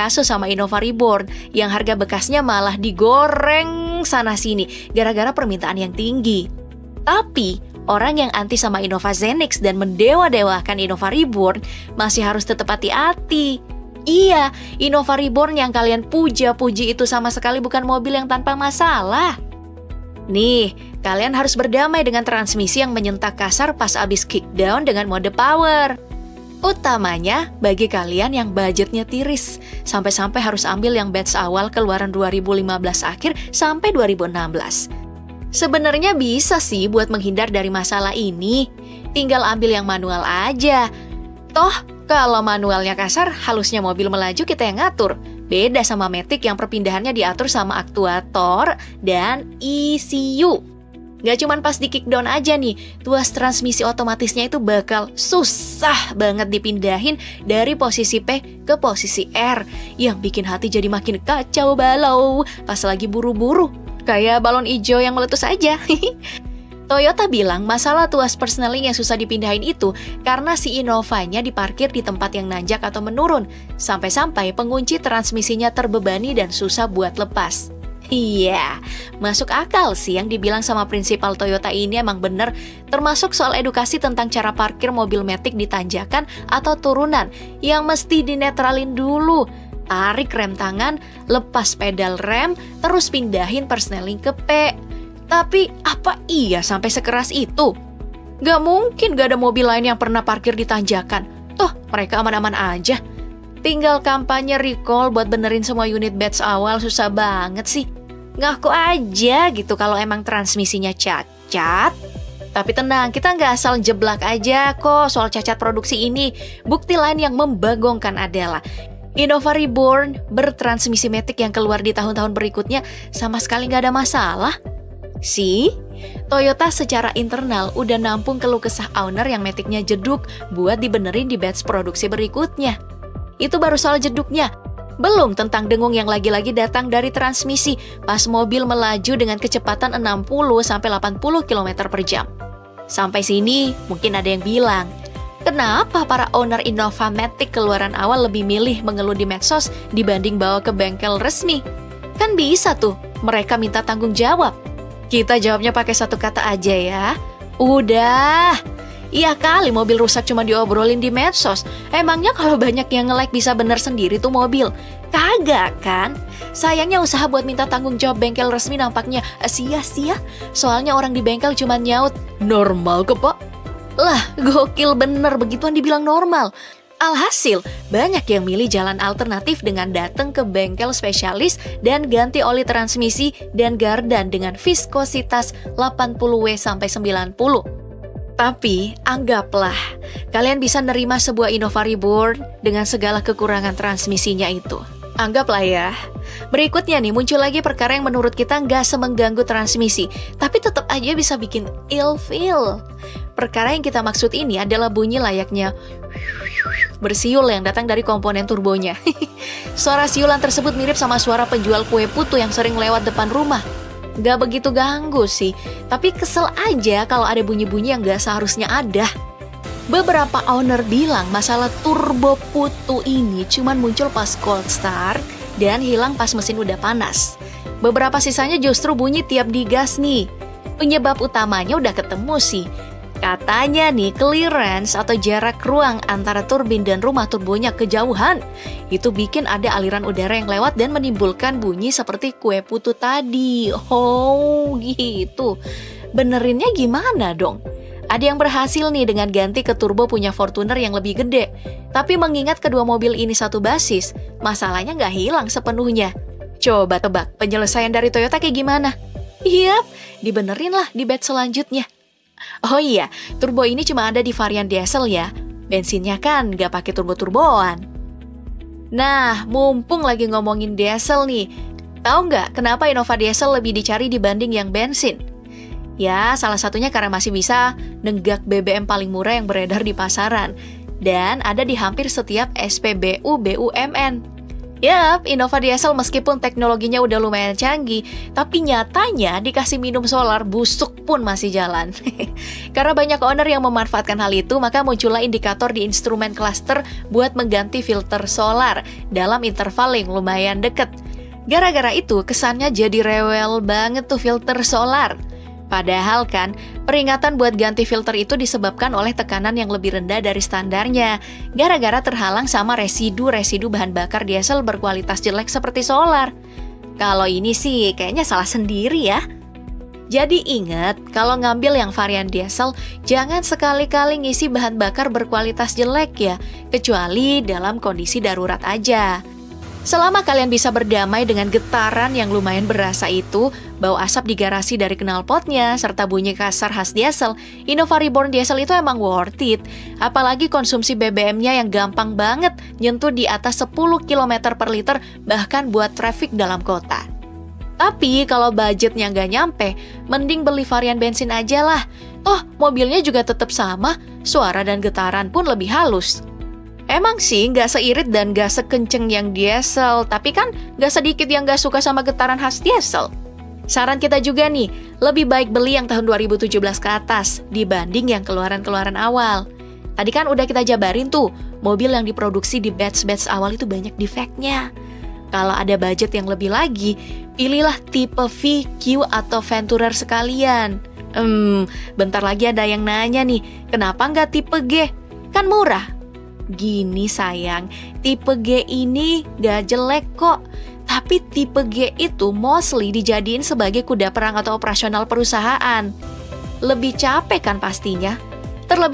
kasus sama Innova Reborn yang harga bekasnya malah digoreng sana-sini gara-gara permintaan yang tinggi. Tapi orang yang anti sama Innova Zenix dan mendewa-dewakan Innova Reborn masih harus tetap hati-hati. Iya, Innova Reborn yang kalian puja-puji itu sama sekali bukan mobil yang tanpa masalah. Nih, kalian harus berdamai dengan transmisi yang menyentak kasar pas abis kickdown dengan mode power. Utamanya bagi kalian yang budgetnya tiris, sampai-sampai harus ambil yang batch awal keluaran 2015 akhir sampai 2016. Sebenarnya bisa sih buat menghindar dari masalah ini, tinggal ambil yang manual aja. Toh, kalau manualnya kasar, halusnya mobil melaju kita yang ngatur. Beda sama Matic yang perpindahannya diatur sama aktuator dan ECU. Gak cuman pas di kickdown aja nih, tuas transmisi otomatisnya itu bakal susah banget dipindahin dari posisi P ke posisi R, yang bikin hati jadi makin kacau balau pas lagi buru-buru, kayak balon ijo yang meletus aja. Toyota bilang masalah tuas persneling yang susah dipindahin itu karena si Innovanya diparkir di tempat yang nanjak atau menurun, sampai-sampai pengunci transmisinya terbebani dan susah buat lepas. Iya, masuk akal sih yang dibilang sama prinsipal Toyota ini, emang bener, termasuk soal edukasi tentang cara parkir mobil Matic di tanjakan atau turunan yang mesti dinetralin dulu. Tarik rem tangan, lepas pedal rem, terus pindahin persneling ke P. Tapi apa iya sampai sekeras itu? Gak mungkin gak ada mobil lain yang pernah parkir di tanjakan. Toh mereka aman-aman aja. Tinggal kampanye recall buat benerin semua unit batch awal, susah banget sih. Ngaku aja gitu kalau emang transmisinya cacat. Tapi tenang, kita nggak asal jeblak aja kok soal cacat produksi ini. Bukti lain yang membagongkan adalah Innova Reborn bertransmisi Matic yang keluar di tahun-tahun berikutnya sama sekali nggak ada masalah. Toyota secara internal udah nampung keluh kesah owner yang Matic-nya jeduk buat dibenerin di batch produksi berikutnya. Itu baru soal jeduknya. Belum tentang dengung yang lagi-lagi datang dari transmisi pas mobil melaju dengan kecepatan 60-80 km per jam. Sampai sini mungkin ada yang bilang, kenapa para owner Innova Matic keluaran awal lebih milih mengeluh di medsos dibanding bawa ke bengkel resmi? Kan bisa tuh mereka minta tanggung jawab. Kita jawabnya pakai satu kata aja ya. Udah. Iya kali mobil rusak cuma diobrolin di medsos. Emangnya kalau banyak yang nge-like bisa bener sendiri tuh mobil? Kagak kan? Sayangnya usaha buat minta tanggung jawab bengkel resmi nampaknya sia-sia. Soalnya orang di bengkel cuma nyaut, normal kok pak. Lah gokil bener begituan dibilang normal. Alhasil, banyak yang milih jalan alternatif dengan datang ke bengkel spesialis dan ganti oli transmisi dan gardan dengan viskositas 80W sampai 90. Tapi, anggaplah kalian bisa nerima sebuah Innova Reborn dengan segala kekurangan transmisinya itu. Anggaplah ya. Berikutnya nih, muncul lagi perkara yang menurut kita nggak semengganggu transmisi, tapi tetap aja bisa bikin ilfeel. Perkara yang kita maksud ini adalah bunyi layaknya bersiul yang datang dari komponen turbonya. Suara siulan tersebut mirip sama suara penjual kue putu yang sering lewat depan rumah. Gak begitu ganggu sih, tapi kesel aja kalau ada bunyi-bunyi yang gak seharusnya ada. Beberapa owner bilang masalah turbo putu ini cuman muncul pas cold start dan hilang pas mesin udah panas. Beberapa sisanya justru bunyi tiap digas nih. Penyebab utamanya udah ketemu sih. Katanya nih, clearance atau jarak ruang antara turbin dan rumah turbonya kejauhan. Itu bikin ada aliran udara yang lewat dan menimbulkan bunyi seperti kue putu tadi. Oh gitu. Benerinnya gimana dong? Ada yang berhasil nih dengan ganti ke turbo punya Fortuner yang lebih gede. Tapi mengingat kedua mobil ini satu basis, masalahnya nggak hilang sepenuhnya. Coba tebak, penyelesaian dari Toyota kayak gimana? Yap, dibenerin lah di batch selanjutnya. Oh iya, turbo ini cuma ada di varian diesel ya. Bensinnya kan nggak pakai turbo-turboan. Nah, mumpung lagi ngomongin diesel nih, tahu nggak kenapa Innova diesel lebih dicari dibanding yang bensin? Ya, salah satunya karena masih bisa nenggak BBM paling murah yang beredar di pasaran dan ada di hampir setiap SPBU BUMN. Yap, Innova Diesel meskipun teknologinya udah lumayan canggih, tapi nyatanya dikasih minum solar busuk pun masih jalan. Karena banyak owner yang memanfaatkan hal itu, maka muncullah indikator di instrumen cluster buat mengganti filter solar dalam interval yang lumayan deket. Gara-gara itu kesannya jadi rewel banget tuh filter solar. Padahal kan, peringatan buat ganti filter itu disebabkan oleh tekanan yang lebih rendah dari standarnya, gara-gara terhalang sama residu-residu bahan bakar diesel berkualitas jelek seperti solar. Kalau ini sih kayaknya salah sendiri ya. Jadi ingat, kalau ngambil yang varian diesel, jangan sekali-kali ngisi bahan bakar berkualitas jelek ya, kecuali dalam kondisi darurat aja. Selama kalian bisa berdamai dengan getaran yang lumayan berasa itu, bau asap di garasi dari knalpotnya, serta bunyi kasar khas diesel, Innova Reborn Diesel itu emang worth it. Apalagi konsumsi BBM-nya yang gampang banget, nyentuh di atas 10 km per liter, bahkan buat traffic dalam kota. Tapi kalau budgetnya nggak nyampe, mending beli varian bensin aja lah. Toh, mobilnya juga tetap sama, suara dan getaran pun lebih halus. Emang sih nggak seirit dan nggak sekenceng yang diesel, tapi kan nggak sedikit yang nggak suka sama getaran khas diesel. Saran kita juga nih, lebih baik beli yang tahun 2017 ke atas dibanding yang keluaran-keluaran awal. Tadi kan udah kita jabarin tuh, mobil yang diproduksi di batch-batch awal itu banyak defeknya. Kalau ada budget yang lebih lagi, pilihlah tipe V, Q, atau Venturer sekalian. Bentar lagi ada yang nanya nih, kenapa nggak tipe G? Kan murah. Gini sayang, tipe G ini gak jelek kok. Tapi tipe G itu mostly dijadiin sebagai kuda perang atau operasional perusahaan. Lebih capek kan pastinya. Terlebih